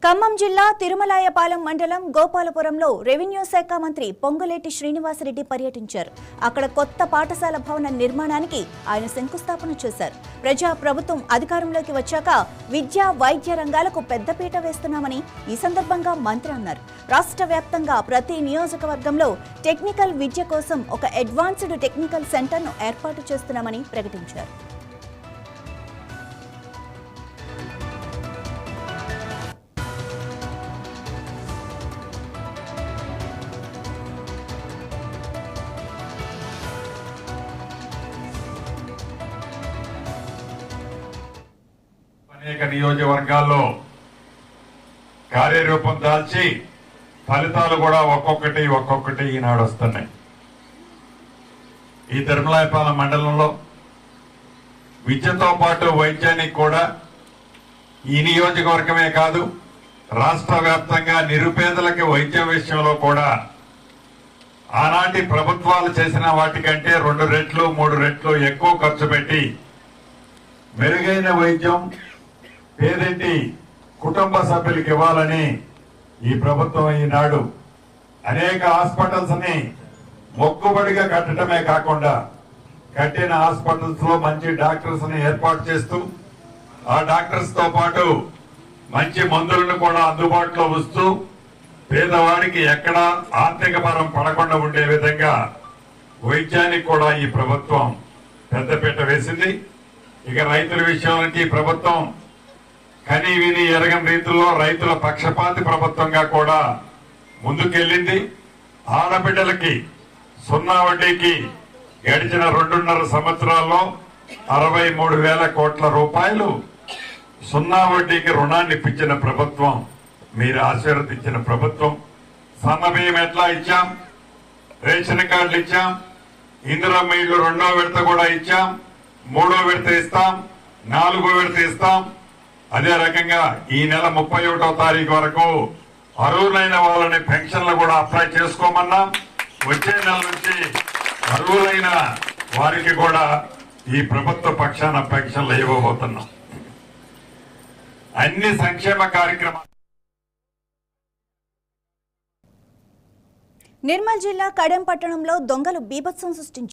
ఖమ్మం జిల్లా తిరుమలాయపాలెం మండలం గోపాలపురంలో రెవెన్యూ శాఖ మంత్రి పొంగులేటి శ్రీనివాసరెడ్డి పర్యటించారు. అక్కడ కొత్త పాఠశాల భవన నిర్మాణానికి ఆయన శంకుస్థాపన చేశారు. ప్రజా ప్రభుత్వం అధికారంలోకి వచ్చాక విద్యా వైద్య రంగాలకు పెద్దపీట వేస్తున్నామని ఈ సందర్భంగా మంత్రి అన్నారు. రాష్ట్ర వ్యాప్తంగా ప్రతి నియోజకవర్గంలో టెక్నికల్ విద్య కోసం ఒక అడ్వాన్స్డ్ టెక్నికల్ సెంటర్ను ఏర్పాటు చేస్తున్నామని ప్రకటించారు. అనేక నియోజకవర్గాల్లో కార్యరూపం దాల్చి ఫలితాలు కూడా ఒక్కొక్కటి ఈనాడు వస్తున్నాయి. ఈ తిరుమలాయపాలెం మండలంలో విద్యతో పాటు వైద్యానికి కూడా ఈ నియోజకవర్గమే కాదు రాష్ట్ర వ్యాప్తంగా నిరుపేదలకి వైద్యం విషయంలో కూడా ఆనాటి ప్రభుత్వాలు చేసిన వాటికంటే 2 రెట్లు 3 రెట్లు ఎక్కువ ఖర్చు పెట్టి మెరుగైన వైద్యం పేదింటి కుటుంబ సభ్యులకు ఇవ్వాలని ఈ ప్రభుత్వం ఈనాడు అనేక హాస్పిటల్స్ ని మొక్కుబడిగా కట్టడమే కాకుండా కట్టిన హాస్పిటల్స్ లో మంచి డాక్టర్స్ ని ఏర్పాటు చేస్తూ ఆ డాక్టర్స్ తో పాటు మంచి మందులను కూడా అందుబాటులో వస్తూ పేదవాడికి ఎక్కడా ఆర్థిక భారం పడకుండా ఉండే విధంగా వైద్యానికి కూడా ఈ ప్రభుత్వం పెద్దపీట వేసింది. ఇక రైతుల విషయానికి ప్రభుత్వం కని విని ఎరగని రీతిలో రైతుల పక్షపాతి ప్రభుత్వంగా కూడా ముందుకెళ్లింది. ఆడబిడ్డలకి 0 వడ్డీకి గడిచిన 2.5 సంవత్సరాల్లో 63,000 కోట్ల రూపాయలు 0 వడ్డీకి రుణాన్ని ఇప్పించిన ప్రభుత్వం, మీరు ఆశీర్వదించిన ప్రభుత్వం. సన్నబియ్యం ఎట్లా ఇచ్చాం, రేషన్ కార్డులు ఇచ్చాం, ఇందిరమ్మ ఇళ్లు 2వ విడత కూడా ఇచ్చాం, 3వ విడత ఇస్తాం, 4వ విడత ఇస్తాం. అదే రకంగా ఈ నెల 31వ తారీఖు వరకు అర్హులైన వాళ్ళని పెన్షన్లు కూడా అప్లై చేసుకోమన్నాం. వచ్చే నెల నుంచి అర్హులైన వారికి కూడా ఈ ప్రభుత్వ పక్షాన పెన్షన్లు ఇవ్వబోతున్నాం. అన్ని సంక్షేమ కార్యక్రమాలు. నిర్మల్ జిల్లా కడెం పట్టణంలో దొంగలు బీభత్సం సృష్టించారు.